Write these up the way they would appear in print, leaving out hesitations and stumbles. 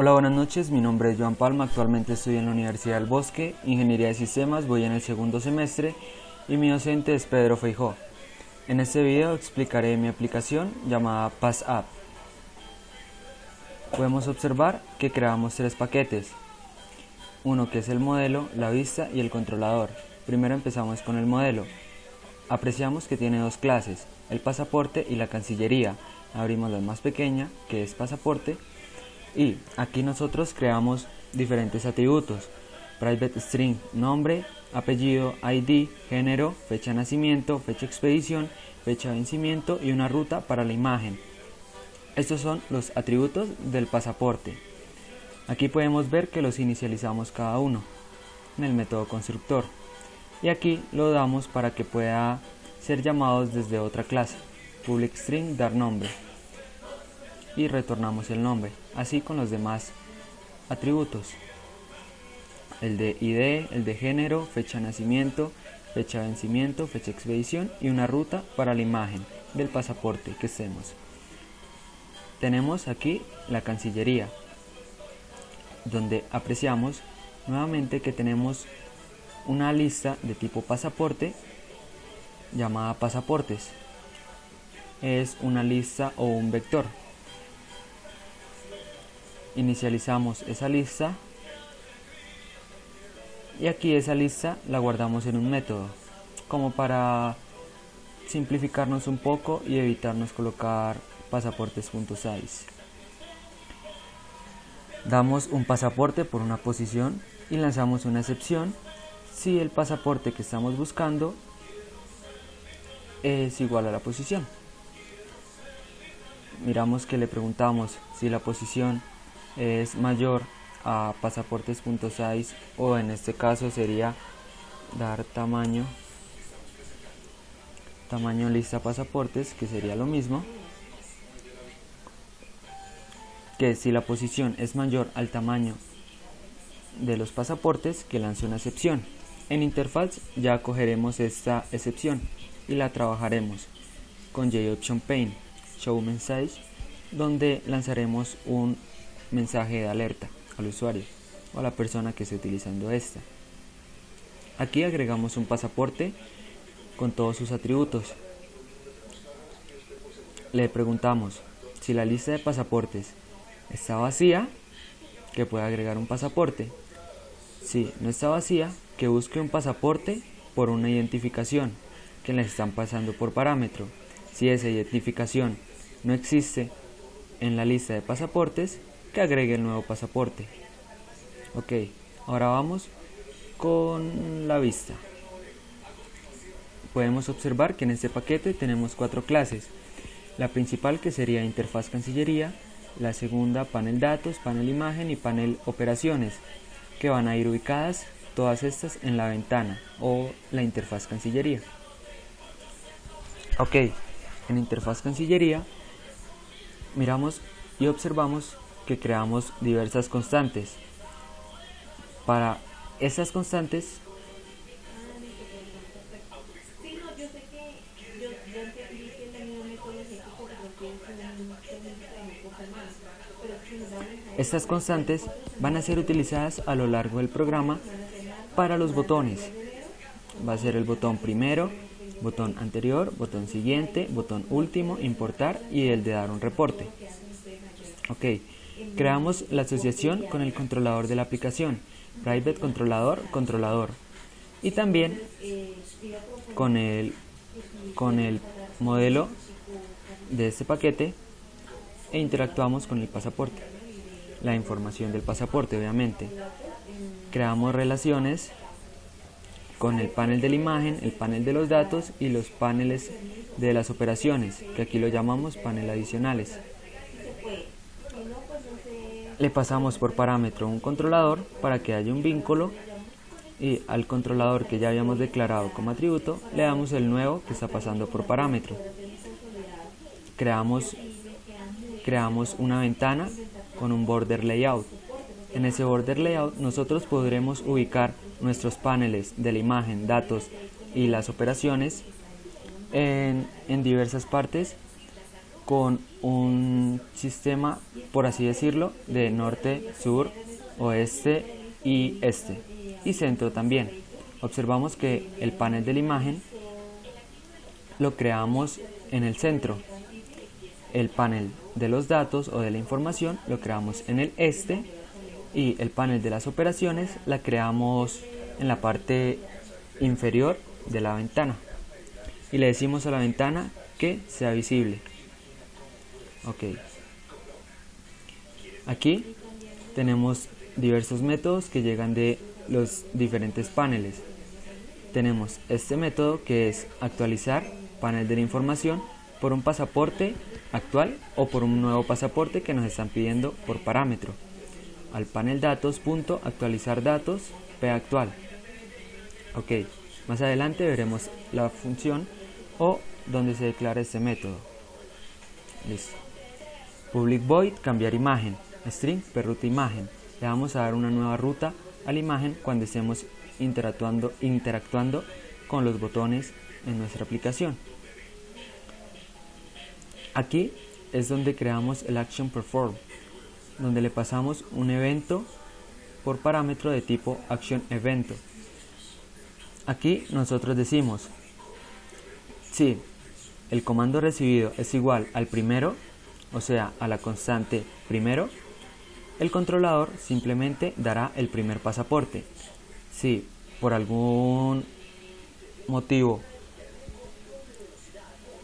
Hola, buenas noches, mi nombre es Joan Palma, actualmente estudio en la Universidad del Bosque, Ingeniería de Sistemas, voy en el segundo semestre y mi docente es Pedro Feijó. En este video explicaré mi aplicación llamada PassApp. Podemos observar que creamos tres paquetes, uno que es el modelo, la vista y el controlador. Primero empezamos con el modelo. Apreciamos que tiene dos clases, el pasaporte y la cancillería. Abrimos la más pequeña, que es pasaporte, y aquí nosotros creamos diferentes atributos: private string, nombre, apellido, ID, género, fecha de nacimiento, fecha de expedición, fecha de vencimiento y una ruta para la imagen. Estos son los atributos del pasaporte. Aquí podemos ver que los inicializamos cada uno en el método constructor y aquí lo damos para que pueda ser llamados desde otra clase, public string dar nombre, y retornamos el nombre, así con los demás atributos: el de ID, el de género, fecha de nacimiento, fecha de vencimiento, fecha de expedición y una ruta para la imagen del pasaporte que estemos. Tenemos aquí la cancillería, donde apreciamos nuevamente que tenemos una lista de tipo pasaporte llamada pasaportes. Es una lista o un vector. Inicializamos esa lista y aquí esa lista la guardamos en un método, como para simplificarnos un poco y evitarnos colocar pasaportes.size. Damos un pasaporte por una posición y lanzamos una excepción si el pasaporte que estamos buscando es igual a la posición. Miramos que le preguntamos si la posición es mayor a pasaportes.size, o en este caso sería dar tamaño lista pasaportes, que sería lo mismo que si la posición es mayor al tamaño de los pasaportes, que lance una excepción. En interfaz ya cogeremos esta excepción y la trabajaremos con JOptionPane show message, donde lanzaremos un mensaje de alerta al usuario o a la persona que esté utilizando esta. Aquí agregamos un pasaporte con todos sus atributos. Le preguntamos si la lista de pasaportes está vacía, que puede agregar un pasaporte. Si no está vacía, que busque un pasaporte por una identificación que le están pasando por parámetro. Si esa identificación no existe en la lista de pasaportes, que agregue el nuevo pasaporte. Ok, ahora vamos con la vista. Podemos observar que en este paquete tenemos cuatro clases. La principal, que sería interfaz cancillería; la segunda, panel datos, panel imagen y panel operaciones, que van a ir ubicadas todas estas en la ventana o la interfaz cancillería. Ok, en interfaz cancillería miramos y observamos que creamos diversas constantes. Para estas constantes van a ser utilizadas a lo largo del programa para los botones. Va a ser el botón primero, botón anterior, botón siguiente, botón último, importar y el de dar un reporte. Ok, creamos la asociación con el controlador de la aplicación, private controlador, controlador, y también con el modelo de este paquete, e interactuamos con el pasaporte, la información del pasaporte obviamente. Creamos relaciones con el panel de la imagen, el panel de los datos y los paneles de las operaciones, que aquí lo llamamos panel adicionales. Le pasamos por parámetro un controlador para que haya un vínculo, y al controlador que ya habíamos declarado como atributo le damos el nuevo que está pasando por parámetro. Creamos una ventana con un border layout. En ese border layout nosotros podremos ubicar nuestros paneles de la imagen, datos y las operaciones en diversas partes con un sistema, por así decirlo, de norte, sur, oeste y este, y centro también. Observamos que el panel de la imagen lo creamos en el centro. El panel de los datos o de la información lo creamos en el este y el panel de las operaciones la creamos en la parte inferior de la ventana. Y le decimos a la ventana que sea visible. Ok. Aquí tenemos diversos métodos que llegan de los diferentes paneles. Tenemos este método que es actualizar panel de la información por un pasaporte actual o por un nuevo pasaporte que nos están pidiendo por parámetro. Al panel datos punto actualizar datos p actual. Ok, más adelante veremos la función o donde se declara este método. Listo. Public void cambiar imagen. String per ruta imagen. Le vamos a dar una nueva ruta a la imagen cuando estemos interactuando con los botones en nuestra aplicación. Aquí es donde creamos el action perform, donde le pasamos un evento por parámetro de tipo action evento. Aquí nosotros decimos si el comando recibido es igual al primero, o sea a la constante primero, el controlador simplemente dará el primer pasaporte. Si por algún motivo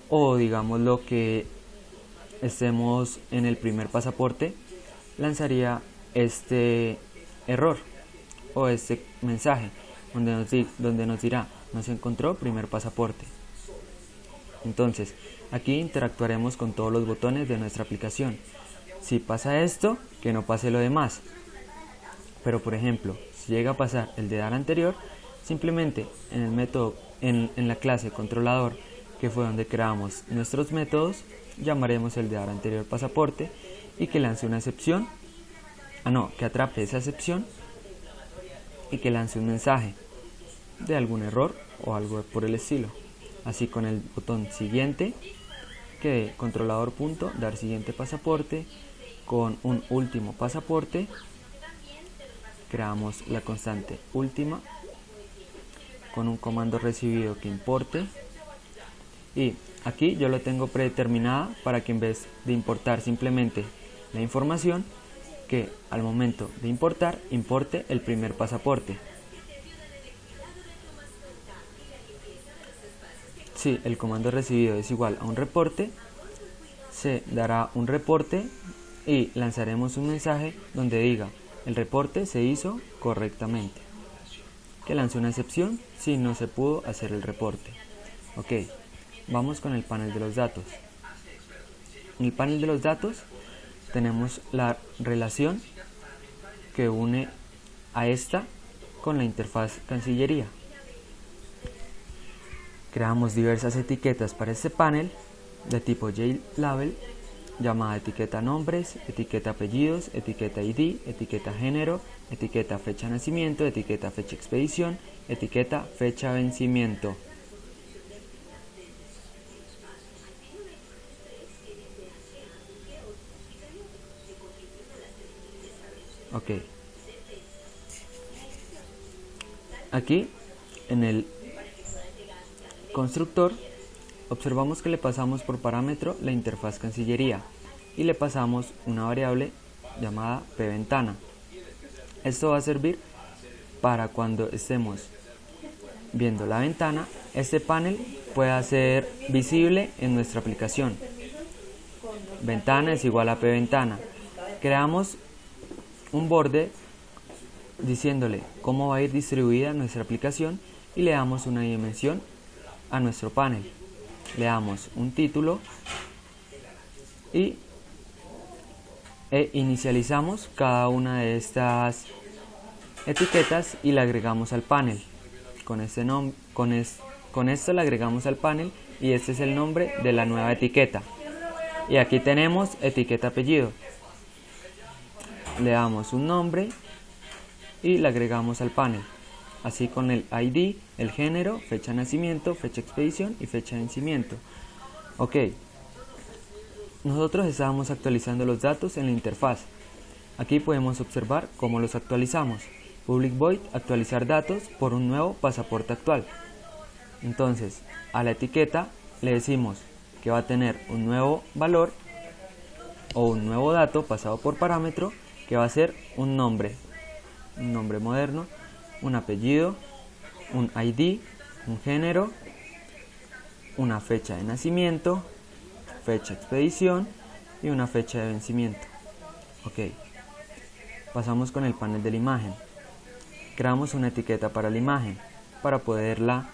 o digamos lo que estemos en el primer pasaporte, lanzaría este error o este mensaje donde nos dirá no se encontró primer pasaporte. Entonces aquí interactuaremos con todos los botones de nuestra aplicación. Si pasa esto, que no pase lo demás. Pero por ejemplo, si llega a pasar el de dar anterior, simplemente en el método, en la clase controlador, que fue donde creamos nuestros métodos, llamaremos el de dar anterior pasaporte y que lance una excepción, que atrape esa excepción y que lance un mensaje de algún error o algo por el estilo. Así con el botón siguiente, que controlador punto dar siguiente pasaporte, con un último pasaporte, creamos la constante última, con un comando recibido que importe, y aquí yo lo tengo predeterminada para que en vez de importar simplemente la información, que al momento de importar, importe el primer pasaporte. Si el comando recibido es igual a un reporte, se dará un reporte y lanzaremos un mensaje donde diga el reporte se hizo correctamente, que lance una excepción si no se pudo hacer el reporte. Ok, vamos con el panel de los datos. En el panel de los datos tenemos la relación que une a esta con la interfaz Cancillería. Creamos diversas etiquetas para este panel de tipo JLabel, llamada etiqueta nombres, etiqueta apellidos, etiqueta ID, etiqueta género, etiqueta fecha de nacimiento, etiqueta fecha expedición, etiqueta fecha vencimiento. Ok. Aquí en el constructor observamos que le pasamos por parámetro la interfaz Cancillería y le pasamos una variable llamada pventana. Esto va a servir para cuando estemos viendo la ventana, este panel pueda ser visible en nuestra aplicación. Ventana es igual a pventana. Creamos un borde diciéndole cómo va a ir distribuida nuestra aplicación y le damos una dimensión a nuestro panel. Le damos un título e inicializamos cada una de estas etiquetas y la agregamos al panel. Con esto la agregamos al panel y este es el nombre de la nueva etiqueta. Y aquí tenemos etiqueta apellido. Le damos un nombre y la agregamos al panel. Así con el ID, el género, fecha de nacimiento, fecha de expedición y fecha de vencimiento. Ok. Nosotros estábamos actualizando los datos en la interfaz. Aquí podemos observar cómo los actualizamos. Public void actualizar datos por un nuevo pasaporte actual. Entonces, a la etiqueta le decimos que va a tener un nuevo valor o un nuevo dato pasado por parámetro, que va a ser un nombre moderno, un apellido, un ID, un género, una fecha de nacimiento, fecha de expedición y una fecha de vencimiento. Ok, pasamos con el panel de la imagen. Creamos una etiqueta para la imagen para poderla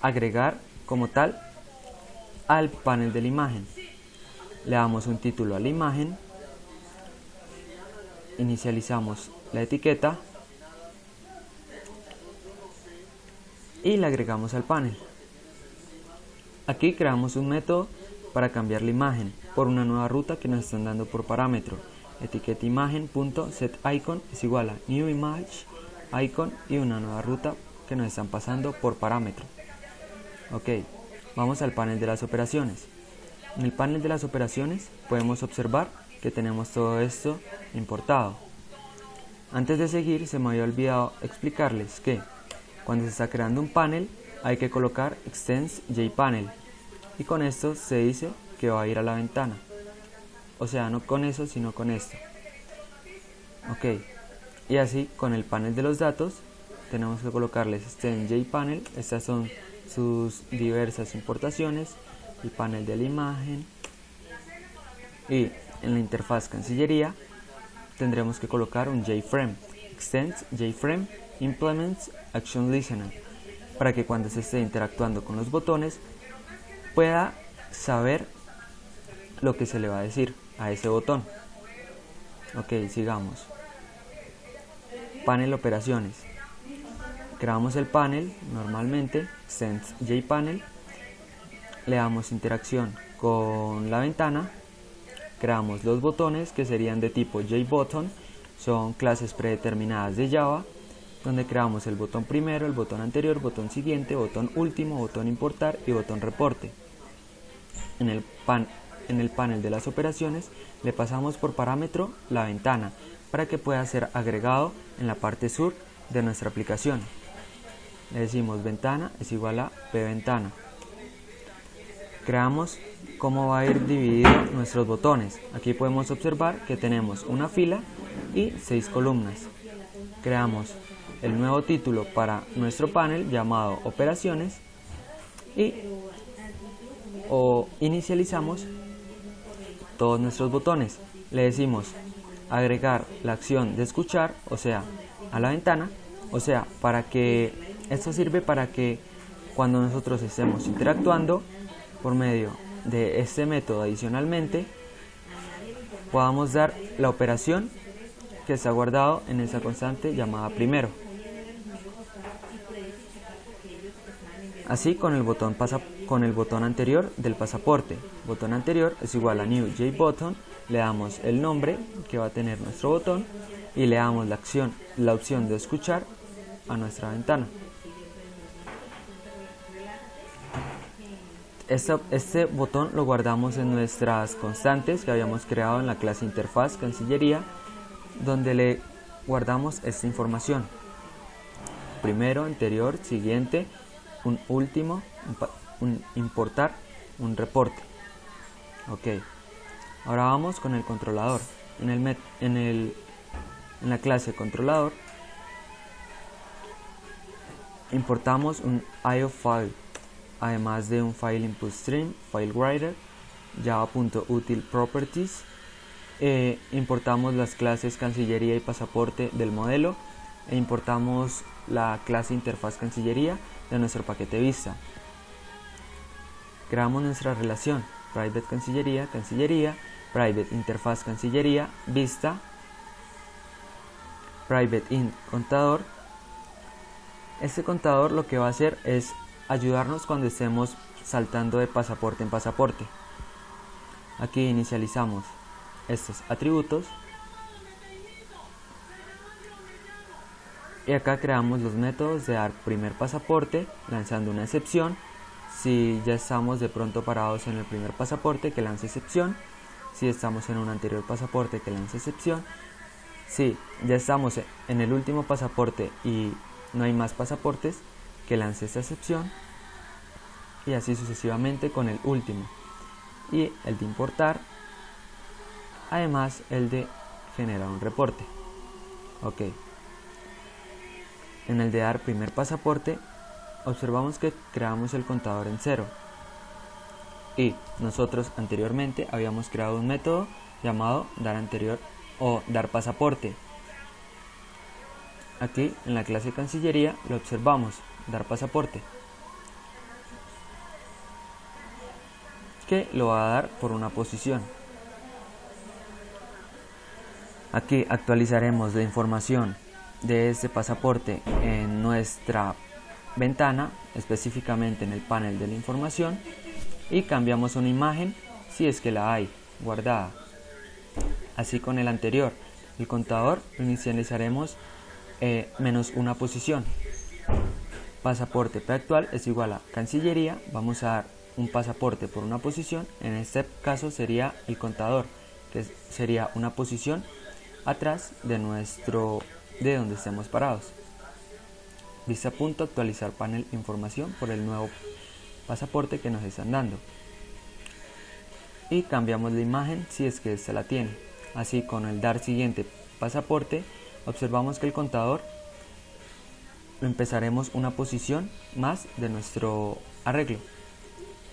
agregar como tal al panel de la imagen. Le damos un título a la imagen, inicializamos la etiqueta y la agregamos al panel. Aquí creamos un método para cambiar la imagen por una nueva ruta que nos están dando por parámetro. Etiqueta imagen.setIcon es igual a new image icon y una nueva ruta que nos están pasando por parámetro. Ok, vamos al panel de las operaciones. En el panel de las operaciones podemos observar que tenemos todo esto importado. Antes de seguir, se me había olvidado explicarles que cuando se está creando un panel hay que colocar extends jpanel y con esto se dice que va a ir a la ventana, o sea, no con eso sino con esto. Ok, y así con el panel de los datos tenemos que colocarles extends jpanel. Estas son sus diversas importaciones, el panel de la imagen, y en la interfaz Cancillería tendremos que colocar un JFrame, extends JFrame implements action listener, para que cuando se esté interactuando con los botones pueda saber lo que se le va a decir a ese botón. Ok, sigamos. Panel operaciones. Creamos el panel normalmente, extends jpanel, le damos interacción con la ventana, creamos los botones que serían de tipo JButton, son clases predeterminadas de Java, donde creamos el botón primero, el botón anterior, botón siguiente, botón último, botón importar y botón reporte. En el panel de las operaciones le pasamos por parámetro la ventana para que pueda ser agregado en la parte sur de nuestra aplicación. Le decimos ventana es igual a pventana. Creamos cómo va a ir dividido nuestros botones. Aquí podemos observar que tenemos una fila y 6 columnas. Creamos el nuevo título para nuestro panel llamado operaciones y inicializamos todos nuestros botones. Le decimos agregar la acción de escuchar, o sea, a la ventana, o sea, para que esto sirve para que cuando nosotros estemos interactuando por medio de este método adicionalmente podamos dar la operación que está guardado en esa constante llamada primero. Así con el botón anterior del pasaporte. Botón anterior es igual a new JButton, le damos el nombre que va a tener nuestro botón y le damos la opción de escuchar a nuestra ventana. Este botón lo guardamos en nuestras constantes que habíamos creado en la clase interfaz Cancillería, donde le guardamos esta información: primero, anterior, siguiente, un último, un importar, un reporte. Ok, ahora vamos con el controlador. En la clase controlador importamos un IO file, además de un file input stream, file writer, java.util_properties. Importamos las clases Cancillería y pasaporte del modelo e importamos la clase interfaz Cancillería de nuestro paquete Vista. Creamos nuestra relación private Cancillería, Cancillería, private interfaz Cancillería, Vista, private int contador. Este contador lo que va a hacer es ayudarnos cuando estemos saltando de pasaporte en pasaporte. Aquí inicializamos estos atributos y acá creamos los métodos de dar primer pasaporte lanzando una excepción. Si ya estamos de pronto parados en el primer pasaporte, que lance excepción, si estamos en un anterior pasaporte que lanza excepción. Si ya estamos en el último pasaporte y no hay más pasaportes, que lance esta excepción, y así sucesivamente con el último. Y el de importar, además el de generar un reporte. Ok. En el de dar primer pasaporte, observamos que creamos el contador en 0. Y nosotros anteriormente habíamos creado un método llamado dar anterior o dar pasaporte. Aquí en la clase Cancillería lo observamos, dar pasaporte, que lo va a dar por una posición. Aquí actualizaremos la información de este pasaporte en nuestra ventana, específicamente en el panel de la información, y cambiamos una imagen si es que la hay guardada. Así con el anterior, el contador lo inicializaremos menos una posición. Pasaporte P actual es igual a Cancillería, vamos a dar un pasaporte por una posición, en este caso sería el contador, que sería una posición atrás de donde estemos parados. Vista punto actualizar panel información por el nuevo pasaporte que nos están dando. Y cambiamos la imagen si es que esta la tiene. Así con el dar siguiente pasaporte, observamos que el contador empezaremos una posición más de nuestro arreglo.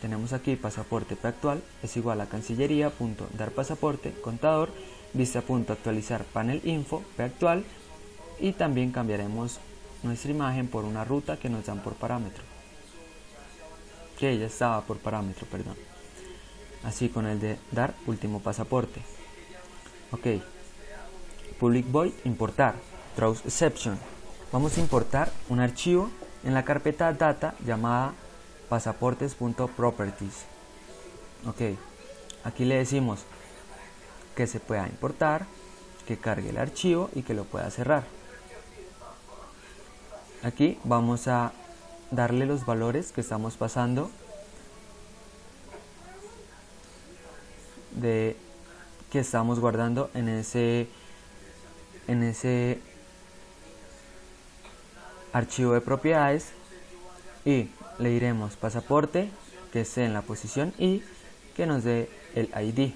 Tenemos aquí pasaporte P actual es igual a Cancillería.dar pasaporte, contador, vista.actualizar panel info P actual, y también cambiaremos nuestra imagen por una ruta que nos dan por parámetro, que ya estaba por parámetro, perdón. Así con el de dar último pasaporte. Ok. Public void importar, throws exception. Vamos a importar un archivo en la carpeta data llamada pasaportes.properties. Ok, aquí le decimos que se pueda importar, que cargue el archivo y que lo pueda cerrar. Aquí vamos a darle los valores que estamos pasando que estamos guardando en ese archivo de propiedades, y le diremos pasaporte que esté en la posición y que nos dé el ID,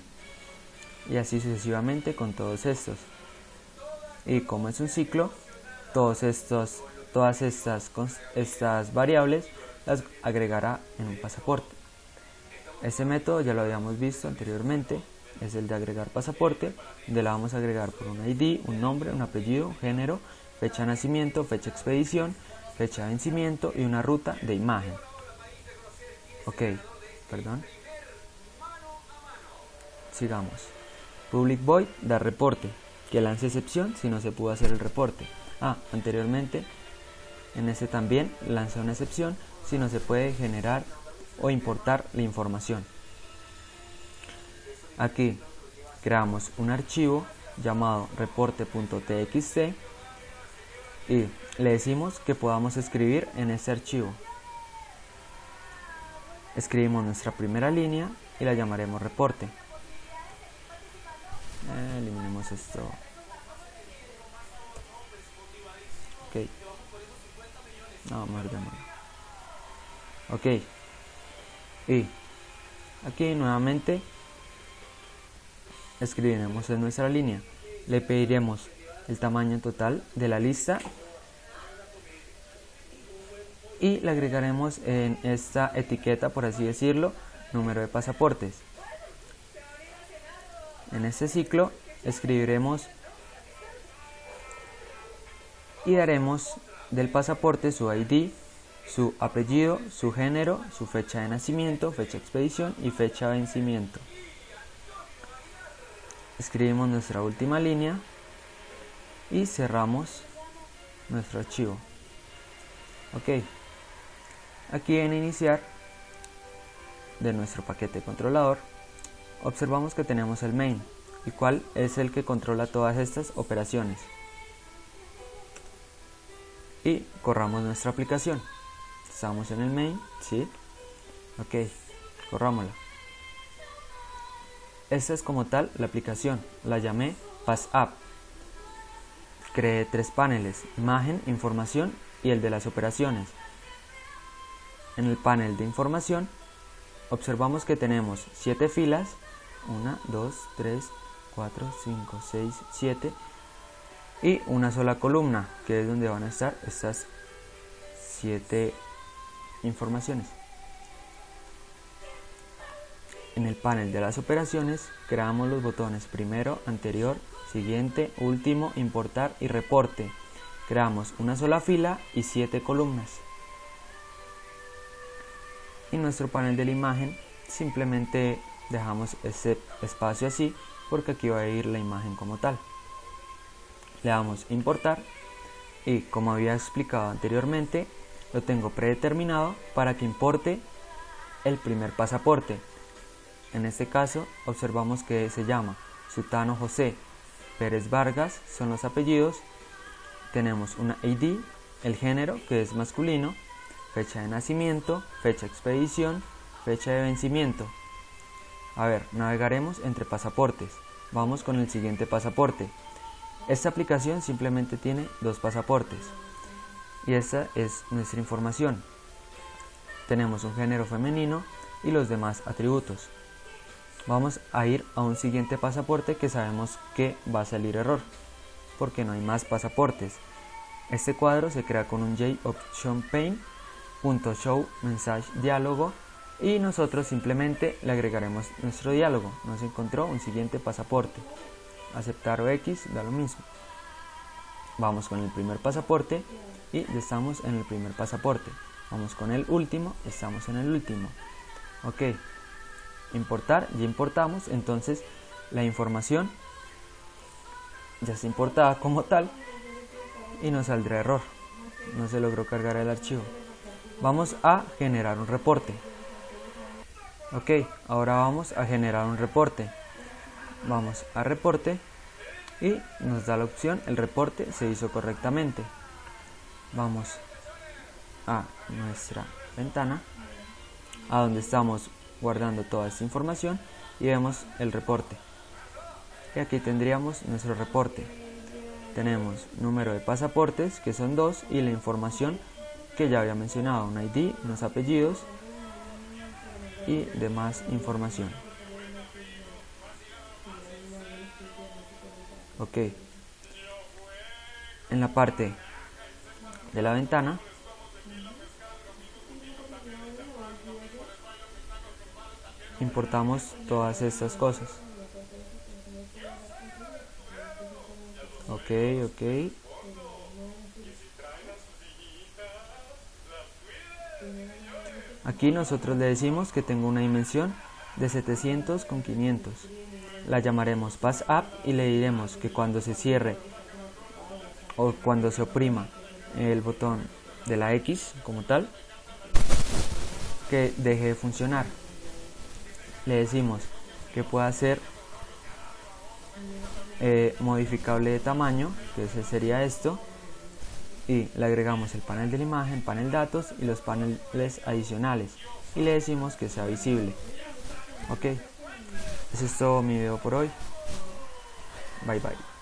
y así sucesivamente con todos estos. Y como es un ciclo, todas estas variables las agregará en un pasaporte. Este método ya lo habíamos visto anteriormente, es el de agregar pasaporte, donde la vamos a agregar por un ID, un nombre, un apellido, un género, fecha de nacimiento, fecha de expedición, fecha de vencimiento y una ruta de imagen. Ok, perdón. Sigamos. Public void dar reporte, que lance excepción si no se pudo hacer el reporte. Anteriormente en este también lanza una excepción si no se puede generar o importar la información. Aquí creamos un archivo llamado reporte.txt y le decimos que podamos escribir en este archivo. Escribimos nuestra primera línea y la llamaremos reporte. Eliminemos esto. Ok. No, mejor démoslo. Ok. Y aquí nuevamente escribiremos en nuestra línea. Le pediremos el tamaño total de la lista y le agregaremos en esta etiqueta, por así decirlo, número de pasaportes. En este ciclo escribiremos y daremos del pasaporte su ID, su apellido, su género, su fecha de nacimiento, fecha de expedición y fecha de vencimiento. Escribimos nuestra última línea y cerramos nuestro archivo. Ok, aquí en iniciar de nuestro paquete controlador observamos que tenemos el main, el cual es el que controla todas estas operaciones. Y corramos nuestra aplicación. Estamos en el main, ¿sí? Ok, corrámosla. Esta es como tal la aplicación, la llamé PassApp. Creé 3 paneles, imagen, información y el de las operaciones. En el panel de información observamos que tenemos 7 filas, 1, 2, 3, 4, 5, 6, 7 y una sola columna, que es donde van a estar estas 7 informaciones. En el panel de las operaciones creamos los botones primero, anterior, siguiente, último, importar y reporte. Creamos una sola fila y 7 columnas. En nuestro panel de la imagen simplemente dejamos ese espacio así porque aquí va a ir la imagen como tal. Le damos importar y, como había explicado anteriormente, lo tengo predeterminado para que importe el primer pasaporte. En este caso observamos que se llama Sutano José Pérez Vargas, son los apellidos. Tenemos una ID, el género que es masculino, fecha de nacimiento, fecha de expedición, fecha de vencimiento. A ver, navegaremos entre pasaportes. Vamos con el siguiente pasaporte. Esta aplicación simplemente tiene 2 pasaportes y esta es nuestra información. Tenemos un género femenino y los demás atributos. Vamos a ir a un siguiente pasaporte que sabemos que va a salir error porque no hay más pasaportes. Este cuadro se crea con un JOptionPane.show message diálogo y nosotros simplemente le agregaremos nuestro diálogo. Nos encontró un siguiente pasaporte. Aceptar o X da lo mismo. Vamos con el primer pasaporte y ya estamos en el primer pasaporte. Vamos con el último, estamos en el último. Ok, importar, ya importamos, entonces la información ya está importada como tal y nos saldrá error, no se logró cargar el archivo. Vamos a generar un reporte. Ok, ahora vamos a generar un reporte. Vamos a reporte y nos da la opción el reporte se hizo correctamente. Vamos a nuestra ventana, a donde estamos guardando toda esta información y vemos el reporte. Y aquí tendríamos nuestro reporte. Tenemos número de pasaportes, que son 2, y la información que ya había mencionado, un ID, unos apellidos y demás información. Ok, en la parte de la ventana importamos todas estas cosas. Ok. Aquí nosotros le decimos que tengo una dimensión de 700 con 500. La llamaremos PassApp y le diremos que cuando se cierre o cuando se oprima el botón de la X como tal, que deje de funcionar. Le decimos que pueda ser modificable de tamaño, que ese sería esto, y le agregamos el panel de la imagen, panel datos y los paneles adicionales y le decimos que sea visible. Ok, eso es todo mi video por hoy. Bye bye.